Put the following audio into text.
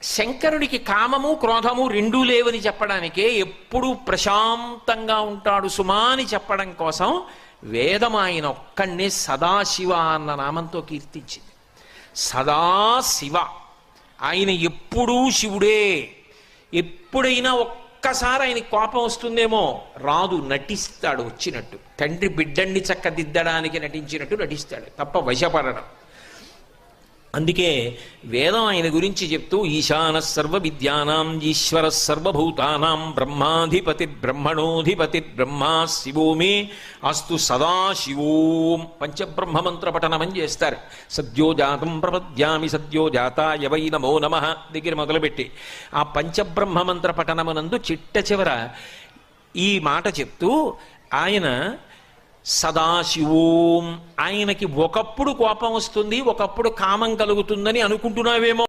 శంకరుడికి కామము క్రోధము రెండూ లేవని చెప్పడానికే ఎప్పుడూ ప్రశాంతంగా ఉంటాడు సుమా అని చెప్పడం కోసం వేదం ఆయన ఒక్కడినే సదాశివ అన్న నామంతో కీర్తించింది. సదాశివ, ఆయన ఎప్పుడూ శివుడే. ఎప్పుడైనా ఒక్కసారి ఆయన కోపం వస్తుందేమో, రాదు, నటిస్తాడు వచ్చినట్టు. తండ్రి బిడ్డన్ని చక్కదిద్దడానికి నటించినట్టు నటిస్తాడు తప్ప వశపడడం. అందుకే వేదం ఆయన గురించి చెప్తూ ఈశాన సర్వ విద్యానాం ఈశ్వర సర్వభూతానాం బ్రహ్మాధిపతి బ్రహ్మణోధిపతి బ్రహ్మా శివో మే అస్తు సదాశివోం పంచబ్రహ్మ మంత్ర పఠనమని చేస్తారు. సద్యోజాతం ప్రపద్యామి సద్యోజాతాయ వై నమో నమః దగ్గర మొదలుపెట్టి ఆ పంచబ్రహ్మ మంత్ర పఠనమునందు చిట్ట చివర ఈ మాట చెప్తూ ఆయన సదాశివోం, ఆయనకి ఒకప్పుడు కోపం వస్తుంది, ఒకప్పుడు కామం కలుగుతుందని అనుకుంటున్నావేమో.